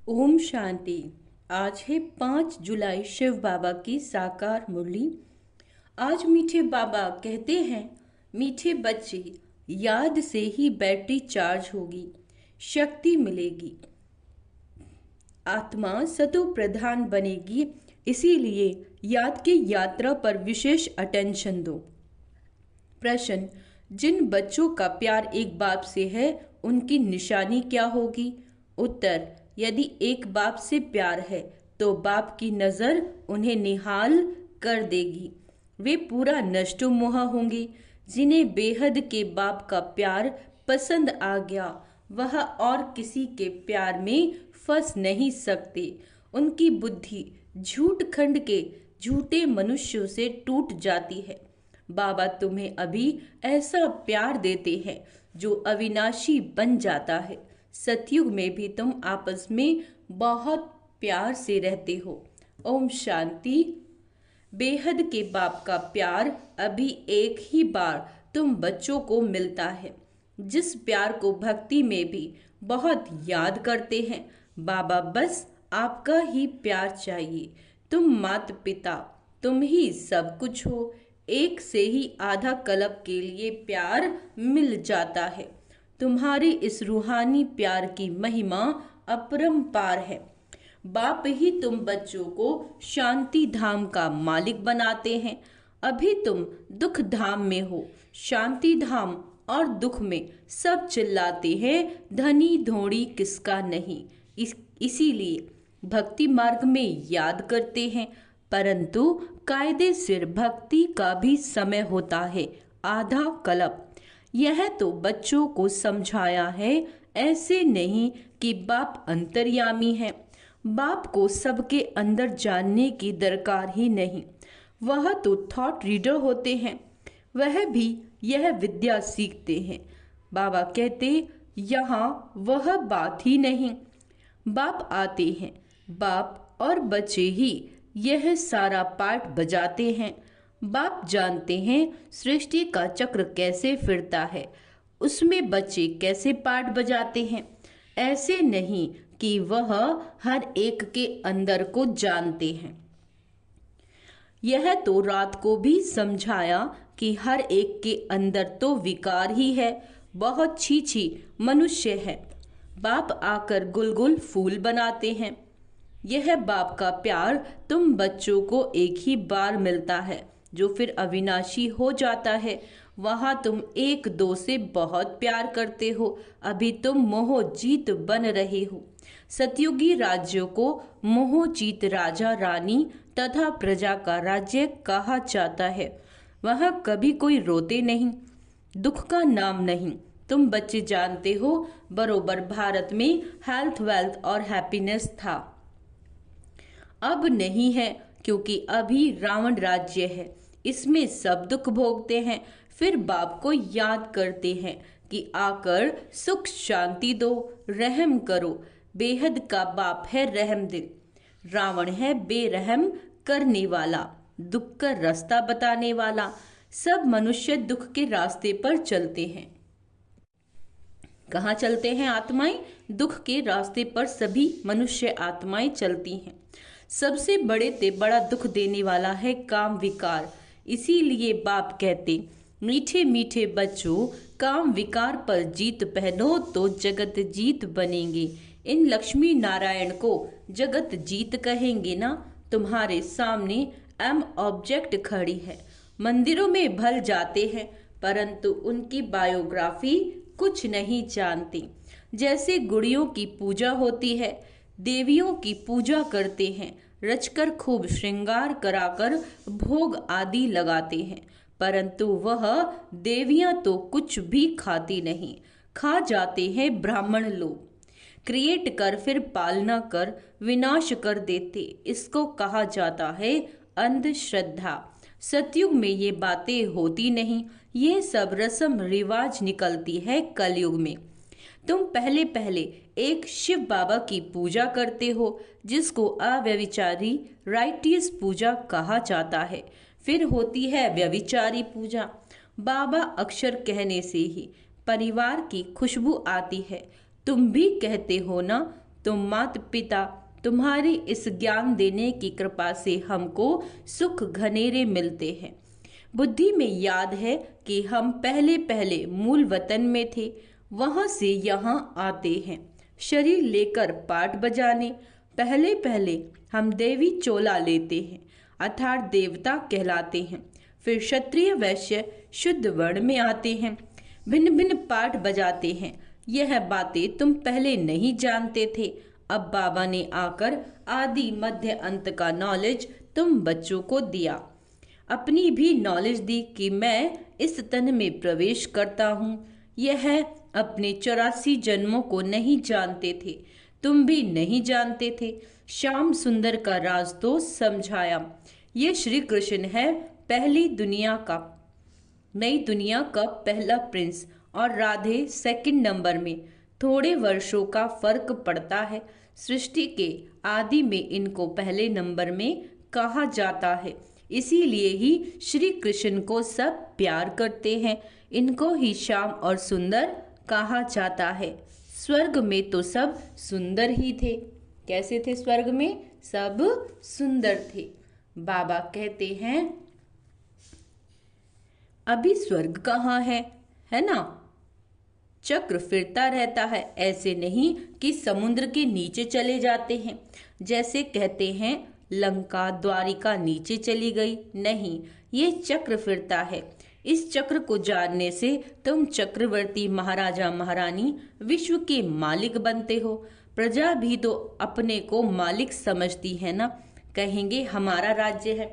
ओम शांति। आज है 5 जुलाई, शिव बाबा की साकार मुरली। आज मीठे बाबा कहते हैं, मीठे बच्चे, याद से ही बैटरी चार्ज होगी, शक्ति मिलेगी, आत्मा सतो प्रधान बनेगी। इसीलिए याद की यात्रा पर विशेष अटेंशन दो। प्रश्न: जिन बच्चों का प्यार एक बाप से है, उनकी निशानी क्या होगी? उत्तर: यदि एक बाप से प्यार है तो बाप की नजर उन्हें निहाल कर देगी। वे पूरा नष्टो मोह होंगे। जिन्हें बेहद के बाप का प्यार पसंद आ गया, वह और किसी के प्यार में फंस नहीं सकते। उनकी बुद्धि झूठ खंड के झूठे मनुष्यों से टूट जाती है। बाबा तुम्हें अभी ऐसा प्यार देते हैं जो अविनाशी बन जाता है। सतयुग में भी तुम आपस में बहुत प्यार से रहते हो। ओम शांति। बेहद के बाप का प्यार अभी एक ही बार तुम बच्चों को मिलता है, जिस प्यार को भक्ति में भी बहुत याद करते हैं। बाबा बस आपका ही प्यार चाहिए। तुम माता पिता, तुम ही सब कुछ हो। एक से ही आधा कल्प के लिए प्यार मिल जाता है। तुम्हारे इस रूहानी प्यार की महिमा अपरंपार है। बाप ही तुम बच्चों को शांति धाम का मालिक बनाते हैं। अभी तुम दुख धाम में हो। शांति धाम और दुख में सब चिल्लाते हैं, धनी धोड़ी किसका नहीं। इसीलिए भक्ति मार्ग में याद करते हैं, परंतु कायदे सिर भक्ति का भी समय होता है, आधा कल्प। यह तो बच्चों को समझाया है, ऐसे नहीं कि बाप अंतर्यामी है। बाप को सबके अंदर जानने की दरकार ही नहीं। वह तो थॉट रीडर होते हैं, वह भी यह विद्या सीखते हैं। बाबा कहते, यहाँ वह बात ही नहीं। बाप आते हैं, बाप और बच्चे ही यह सारा पाठ बजाते हैं। बाप जानते हैं सृष्टि का चक्र कैसे फिरता है, उसमें बच्चे कैसे पाठ बजाते हैं। ऐसे नहीं कि वह हर एक के अंदर को जानते हैं। यह तो रात को भी समझाया कि हर एक के अंदर तो विकार ही है, बहुत छी मनुष्य है। बाप आकर गुलगुल फूल बनाते हैं। यह बाप का प्यार तुम बच्चों को एक ही बार मिलता है, जो फिर अविनाशी हो जाता है। वहां तुम एक दो से बहुत प्यार करते हो। अभी तुम मोह जीत बन रहे हो। सतयुगी राज्यों को मोह जीत राजा रानी तथा प्रजा का राज्य कहा जाता है। वहां कभी कोई रोते नहीं, दुख का नाम नहीं। तुम बच्चे जानते हो, बरोबर भारत में हेल्थ, वेल्थ और हैप्पीनेस था। अब नहीं है, क्योंकि अभी रावण राज्य है, इसमें सब दुख भोगते हैं। फिर बाप को याद करते हैं कि आकर सुख शांति दो, रहम करो। बेहद का बाप है रहम दिल, रावण है बेरहम करने वाला, दुख का रास्ता बताने वाला। सब मनुष्य दुख के रास्ते पर चलते हैं। कहाँ चलते हैं आत्माएं? दुख के रास्ते पर सभी मनुष्य आत्माएं चलती हैं। सबसे बड़े ते बड़ा दुख देने वाला है काम विकार। इसीलिए बाप कहते, मीठे मीठे बच्चों, काम विकार पर जीत पहनो तो जगत जीत बनेंगे। इन लक्ष्मी नारायण को जगत जीत कहेंगे ना। तुम्हारे सामने एम ऑब्जेक्ट खड़ी है। मंदिरों में भल जाते हैं, परंतु उनकी बायोग्राफी कुछ नहीं जानते। जैसे गुड़ियों की पूजा होती है, देवियों की पूजा करते हैं, रचकर खूब श्रृंगार कराकर भोग आदि लगाते हैं, परंतु वह देवियां तो कुछ भी खाती नहीं। खा जाते हैं ब्राह्मण लोग। क्रिएट कर फिर पालना कर विनाश कर देते, इसको कहा जाता है अंधश्रद्धा। सतयुग में ये बातें होती नहीं, ये सब रस्म रिवाज निकलती है कलयुग में। तुम पहले पहले एक शिव बाबा की पूजा करते हो, जिसको अव्यभिचारी राइटियस पूजा कहा जाता है। फिर होती है व्यभिचारी पूजा। बाबा अक्षर कहने से ही परिवार की खुशबू आती है। तुम भी कहते हो ना, तुम माता पिता तुम्हारे इस ज्ञान देने की कृपा से हमको सुख घनेरे मिलते हैं। बुद्धि में याद है कि हम पहले पहले मूल वतन में थे, वहां से यहाँ आते हैं शरीर लेकर पाठ बजाने। पहले पहले हम देवी चोला लेते हैं अर्थात देवता कहलाते हैं, फिर क्षत्रिय वैश्य शुद्ध वर्ण में आते हैं, भिन्न भिन्न पाठ बजाते हैं। यह बातें तुम पहले नहीं जानते थे। अब बाबा ने आकर आदि मध्य अंत का नॉलेज तुम बच्चों को दिया, अपनी भी नॉलेज दी कि मैं इस तन में प्रवेश करता हूँ। यह अपने 84 जन्मों को नहीं जानते थे, तुम भी नहीं जानते थे। श्याम सुंदर का राज तो समझाया। ये श्री कृष्ण है पहली दुनिया का, नई दुनिया का पहला प्रिंस, और राधे सेकंड नंबर में। थोड़े वर्षों का फर्क पड़ता है। सृष्टि के आदि में इनको पहले नंबर में कहा जाता है, इसीलिए ही श्री कृष्ण को सब प्यार करते हैं। इनको ही श्याम और सुंदर कहा जाता है। स्वर्ग में तो सब सुंदर ही थे। कैसे थे स्वर्ग में? सब सुंदर थे। बाबा कहते हैं अभी स्वर्ग कहाँ है ना? चक्र फिरता रहता है, ऐसे नहीं कि समुद्र के नीचे चले जाते हैं। जैसे कहते हैं लंका द्वारिका नीचे चली गई, नहीं, ये चक्र फिरता है। इस चक्र को जानने से तुम चक्रवर्ती महाराजा महारानी विश्व के मालिक बनते हो। प्रजा भी तो अपने को मालिक समझती है ना। कहेंगे हमारा राज्य है,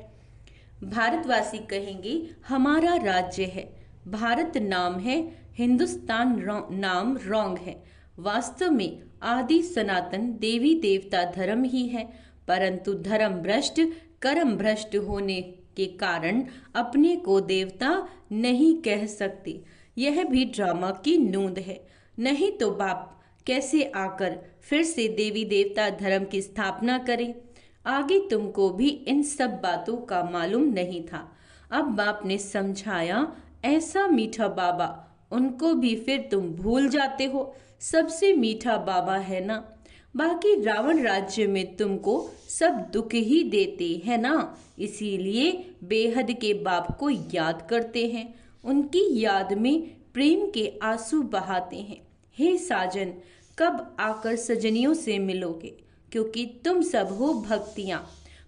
भारतवासी कहेंगे हमारा राज्य है। भारत नाम है, हिंदुस्तान नाम रॉन्ग है। वास्तव में आदि सनातन देवी देवता धर्म ही है, परंतु धर्म भ्रष्ट कर्म भ्रष्ट होने के कारण अपने को देवता नहीं कह सकते। यह भी ड्रामा की नूंद है। नहीं तो बाप कैसे आकर फिर से देवी देवता धर्म की स्थापना करें? आगे तुमको भी इन सब बातों का मालूम नहीं था। अब बाप ने समझाया। ऐसा मीठा बाबा, उनको भी फिर तुम भूल जाते हो। सबसे मीठा बाबा है ना। बाकी रावण राज्य में तुमको सब दुख ही देते हैं ना, इसीलिए बेहद के बाप को याद करते हैं, उनकी याद में प्रेम के आंसू बहाते हैं। हे साजन, कब आकर सजनियों से मिलोगे? क्योंकि तुम सब हो भक्तियां,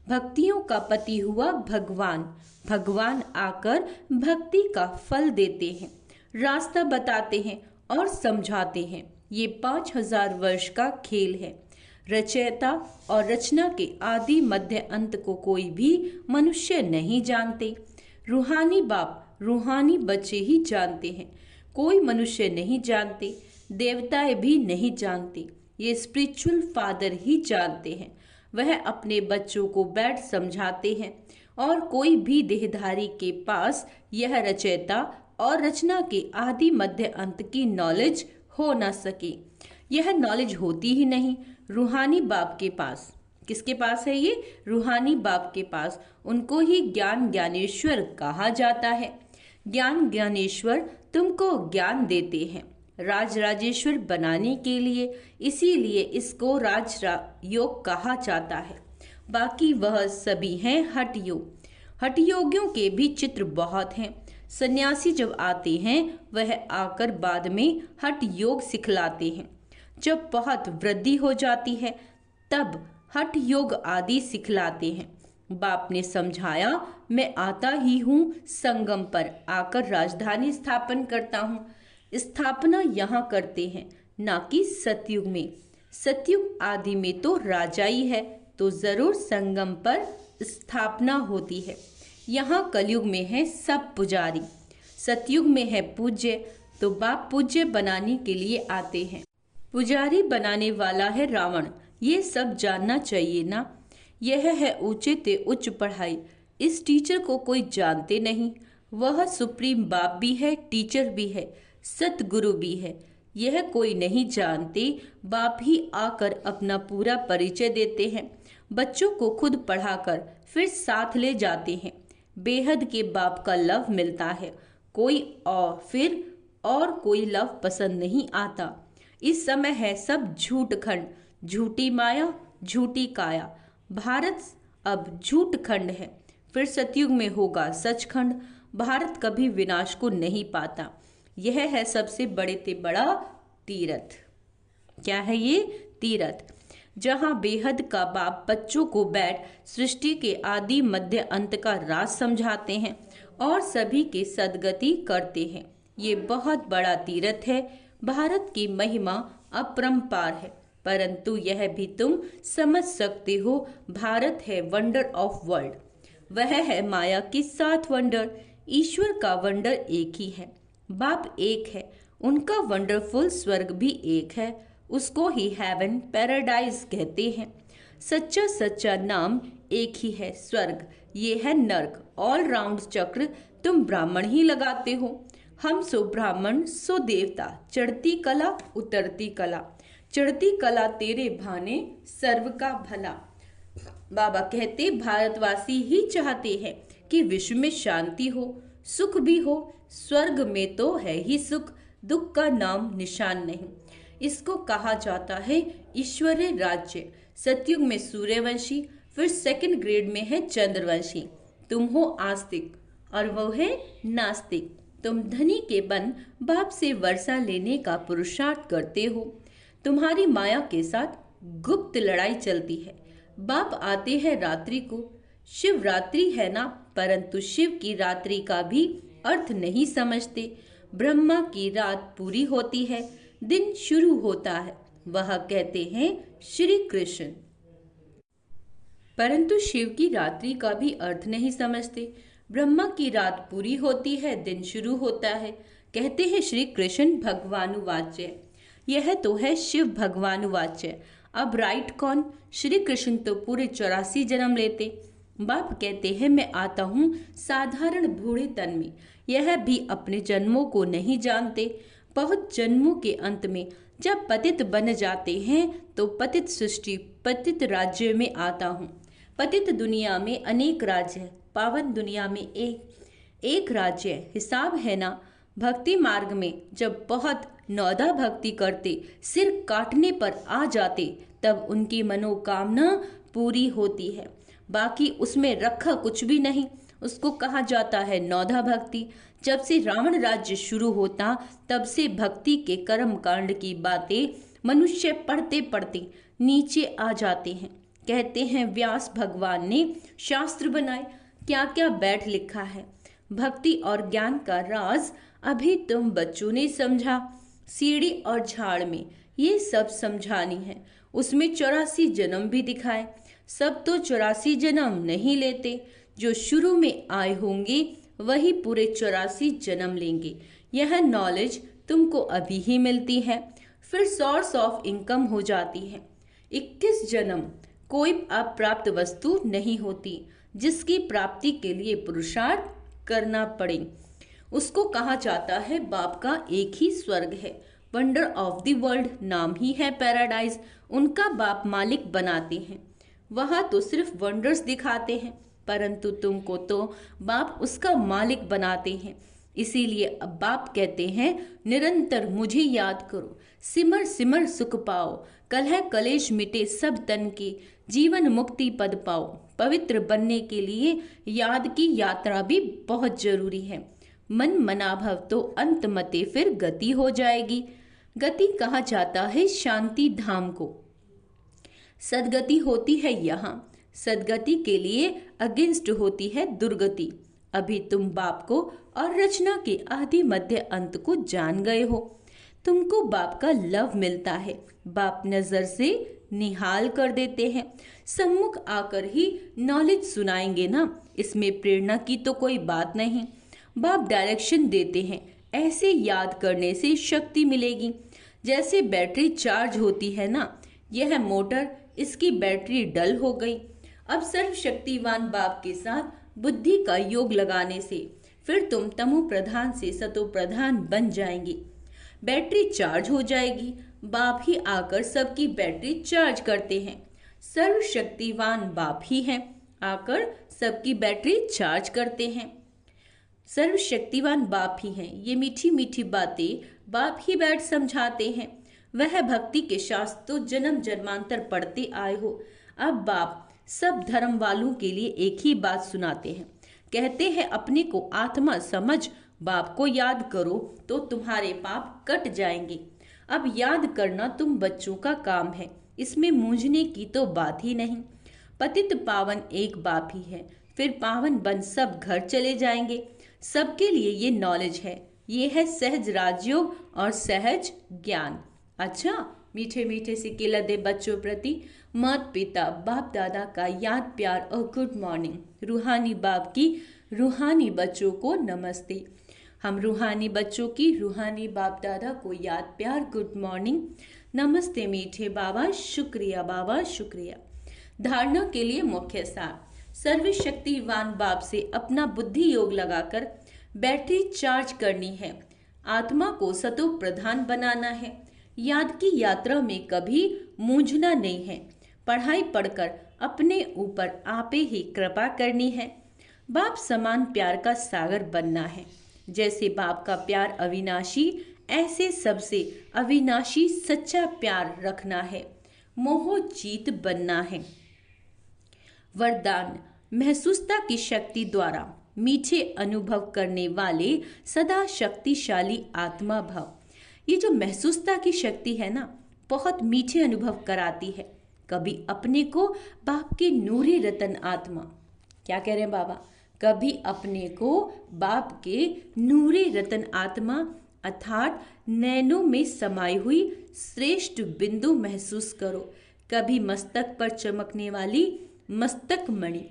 भक्तियों का पति हुआ भगवान। भगवान आकर भक्ति का फल देते हैं, रास्ता बताते हैं और समझाते हैं। ये 5000 वर्ष का खेल है। रचयिता और रचना के आदि मध्य अंत को कोई भी मनुष्य नहीं जानते। रूहानी बाप रूहानी बच्चे ही जानते हैं, कोई मनुष्य नहीं जानते, देवताएं भी नहीं जानते। ये स्पिरिचुअल फादर ही जानते हैं। वह अपने बच्चों को बैठ समझाते हैं और कोई भी देहधारी के पास यह रचयिता और रचना के आदि मध्य अंत की नॉलेज हो ना सके। यह नॉलेज होती ही नहीं रूहानी बाप के पास। किसके पास है ये? रूहानी बाप के पास। उनको ही ज्ञान ज्ञानेश्वर कहा जाता है। ज्ञान ज्ञानेश्वर तुमको ज्ञान देते हैं राज राजेश्वर बनाने के लिए, इसीलिए इसको राज योग कहा जाता है। बाकी वह सभी हैं हठ योग। हठ योगियों के भी चित्र बहुत हैं। सन्यासी जब आते हैं वह आकर बाद में हठ योग सिखलाते हैं। जब बहुत वृद्धि हो जाती है तब हठ योग आदि सिखलाते हैं। बाप ने समझाया, मैं आता ही हूँ संगम पर आकर राजधानी स्थापन करता हूँ। स्थापना यहाँ करते हैं ना कि सतयुग में। सतयुग आदि में तो राजा ही है, तो जरूर संगम पर स्थापना होती है। यहाँ कलयुग में है सब पुजारी, सतयुग में है पूज्य, तो बाप पूज्य बनाने के लिए आते हैं। पुजारी बनाने वाला है रावण, ये सब जानना चाहिए ना। यह है ऊंचे ते उच्च पढ़ाई। इस टीचर को कोई जानते नहीं। वह सुप्रीम बाप भी है, टीचर भी है, सतगुरु भी है। यह कोई नहीं जानते। बाप ही आकर अपना पूरा परिचय देते हैं। बच्चों को खुद पढ़ाकर फिर साथ ले जाते हैं। बेहद के बाप का लव मिलता है, कोई और कोई लव पसंद नहीं आता। इस समय है सब झूठ खंड, झूठी माया झूठी काया, भारत अब झूठ खंड है, फिर सतयुग में होगा सचखंड, भारत कभी विनाश को नहीं पाता। यह है सबसे बड़े से बड़ा तीरथ। क्या है ये? तीरथ। जहां बेहद का बाप बच्चों को बैठ सृष्टि के आदि मध्य अंत का राज समझाते हैं और सभी के सद्गति करते हैं। ये बहुत बड़ा तीरथ है। भारत की महिमा अपरंपार है, परंतु यह भी तुम समझ सकते हो, भारत है वंडर ऑफ वर्ल्ड। वह है माया की 7 वंडर। ईश्वर का वंडर एक ही है, बाप एक है, उनका वंडरफुल स्वर्ग भी एक है, उसको ही हेवन पैराडाइज कहते हैं। सच्चा सच्चा नाम एक ही है, स्वर्ग, ये है नर्क। ऑल राउंड चक्र तुम ब्राह्मण ही लगाते हो। हम सो ब्राह्मण सो देवता, चढ़ती कला उतरती कला, चढ़ती कला तेरे भाने सर्व का भला। बाबा कहते भारतवासी ही चाहते हैं कि विश्व में शांति हो, सुख भी हो। स्वर्ग में तो है ही सुख, दुख का नाम निशान नहीं। इसको कहा जाता है ईश्वरीय राज्य। सतयुग में सूर्यवंशी, फिर सेकंड ग्रेड में है चंद्रवंशी। तुम हो आस्तिक और वो है नास्तिक। तुम धनी के बन बाप से वर्षा लेने का पुरुषार्थ करते हो। तुम्हारी माया के साथ गुप्त लड़ाई चलती है। बाप आते हैं रात्रि को, शिवरात्रि है ना, परंतु शिव की रात्रि का भी अर्थ नहीं समझते। ब्रह्मा की रात पूरी होती है, दिन शुरू होता है, वह कहते हैं श्री कृष्ण, परंतु शिव की रात्रि का भी अर्थ नहीं समझते। ब्रह्मा की रात पूरी होती है, दिन शुरू होता है, कहते हैं श्री कृष्ण भगवानुवाच्य। यह तो है शिव भगवानुवाच्य। अब राइट कौन? श्री कृष्ण तो पूरे 84 जन्म लेते। बाप कहते हैं मैं आता हूँ साधारण बूढ़े तन में। यह भी अपने जन्मों को नहीं जानते। बहुत जन्मों के अंत में जब पतित बन जाते हैं तो पतित सृष्टि पतित राज्य में आता हूँ। पतित दुनिया में अनेक राज्य है, पावन दुनिया में एक राज्य है। हिसाब है ना? भक्ति मार्ग में जब बहुत नौदा भक्ति करते, सिर काटने पर आ जाते, तब उनकी मनोकामना पूरी होती है। बाकी उसमें रखा कुछ भी नहीं, उसको कहा जाता है नौदा भक्ति। जब से रावण राज्य शुरू होता, तब से भक्ति के कर्म कांड की बातें मनुष्य पढ़ते पढ़ते नीचे आ जाते हैं। कहते हैं व्यास भगवान ने शास्त्र बनाए, क्या क्या बैठ लिखा है। भक्ति और ज्ञान का राज अभी तुम बच्चों ने समझा। सीढ़ी और झाड़ में ये सब समझानी है। उसमें 84 जन्म भी दिखाए। सब तो 84 जन्म नहीं लेते, जो शुरू में आए होंगे वही पूरे 84 जन्म लेंगे। यह नॉलेज तुमको अभी ही मिलती है, फिर सोर्स ऑफ इनकम हो जाती है। 21 जन्म कोई अप्राप्त वस्तु नहीं होती, जिसकी प्राप्ति के लिए पुरुषार्थ करना पड़े। उसको कहा जाता है बाप का एक ही स्वर्ग है, वंडर ऑफ द वर्ल्ड, नाम ही है पैराडाइज। उनका बाप मालिक बनाते हैं, वहाँ तो सिर्फ वंडर्स दिखाते हैं, परंतु तुमको तो बाप उसका मालिक बनाते हैं। इसीलिए अब बाप कहते हैं निरंतर मुझे याद करो, सिमर सिमर सुख पाओ, कलह कलेश मिटे सब तन के, जीवन मुक्ति पद पाओ। पवित्र बनने के लिए याद की यात्रा भी बहुत जरूरी है। मन मनाभव तो अंत मते फिर गति हो जाएगी। गति कहा जाता है शांति धाम को। सदगति होती है यहाँ। सदगति के लिए अगेंस्ट होती है दुर्गति। अभी तुम बाप को और रचना के आदि मध्य अंत को जान गए हो। तुमको बाप का लव मिलता है। बाप नजर से निहाल कर देते हैं, सम्मुख आकर ही नॉलेज सुनाएंगे ना, इसमें प्रेरणा की तो कोई बात नहीं। बाप डायरेक्शन देते हैं, ऐसे याद करने से शक्ति मिलेगी। जैसे बैटरी चार्ज होती है ना, यह मोटर, इसकी बैटरी डल हो गई। अब सर्वशक्तिवान बाप के साथ बुद्धि का योग लगाने से फिर तुम तमो प्रधान से सतो प्रधान बन जाएंगे। बैटरी चार्ज हो जाएगी। बाप ही आकर सबकी बैटरी चार्ज करते हैं। सर्वशक्तिवान बाप ही हैं, आकर सबकी बैटरी चार्ज करते हैं। सर्वशक्तिवान बाप ही हैं। ये मीठी मीठी बातें बाप ही बैठ समझाते हैं। वह भक्ति के शास्त्र तो जन्म जन्मांतर पढ़ते आए हो। अब बाप सब धर्म वालों के लिए एक ही बात सुनाते हैं। कहते हैं अपने को आत्मा समझ बाप को याद करो तो तुम्हारे पाप कट जाएंगे। अब याद करना तुम बच्चों का काम है, इसमें मूंझने की तो बात ही नहीं। पतित पावन एक बाप ही है, फिर पावन बन सब घर चले जाएंगे। सबके लिए ये नॉलेज है, ये है सहज राजयोग और सहज ज्ञान। अच्छा, मीठे मीठे से केला दे बच्चों प्रति माता पिता बाप दादा का याद प्यार और गुड मॉर्निंग। रूहानी बाप की रूहानी बच्चों को नमस्ते। हम रूहानी बच्चों की रूहानी बाप दादा को याद प्यार गुड मॉर्निंग। नमस्ते मीठे बाबा, शुक्रिया बाबा, शुक्रिया। धारणा के लिए मुख्य सार। सर्वशक्तिवान बाप से अपना बुद्धि योग लगाकर बैटरी चार्ज करनी है। आत्मा को सतो प्रधान बनाना है। याद की यात्रा में कभी मूंझना नहीं है। पढ़ाई पढ़कर अपने ऊपर आपे ही कृपा करनी है। बाप समान प्यार का सागर बनना है। जैसे बाप का प्यार अविनाशी, ऐसे सबसे अविनाशी सच्चा प्यार रखना है। मोह जीत बनना है। वरदान। महसूसता की शक्ति द्वारा मीठे अनुभव करने वाले सदा शक्तिशाली आत्मा भाव। ये जो महसूसता की शक्ति है ना, बहुत मीठे अनुभव कराती है। कभी अपने को बाप के नूरी रतन आत्मा, क्या कह रहे हैं बाबा, कभी अपने को बाप के नूरी रतन आत्मा अर्थात नैनों में समाई हुई श्रेष्ठ बिंदु महसूस करो। कभी मस्तक पर चमकने वाली मस्तक मणि,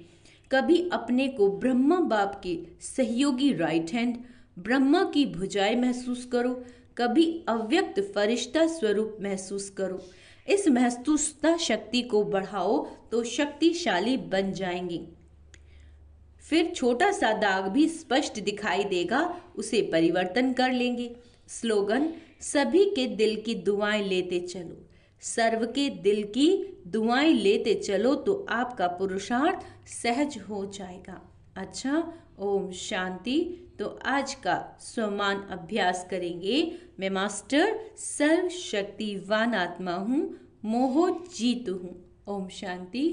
कभी अपने को ब्रह्मा बाप के सहयोगी राइट हैंड ब्रह्मा की भुजाएं महसूस करो। कभी अव्यक्त फरिश्ता स्वरूप महसूस करो। इस महसूसता शक्ति को बढ़ाओ तो शक्तिशाली बन जाएंगे। फिर छोटा सा दाग भी स्पष्ट दिखाई देगा, उसे परिवर्तन कर लेंगे। स्लोगन। सभी के दिल की दुआएं लेते चलो, सर्व के दिल की दुआएं लेते चलो तो आपका पुरुषार्थ सहज हो जाएगा। अच्छा, ओम शांति। तो आज का स्वमान अभ्यास करेंगे। मैं मास्टर सर्वशक्तिवान आत्मा हूँ, मोह जीत हूँ। ओम शांति।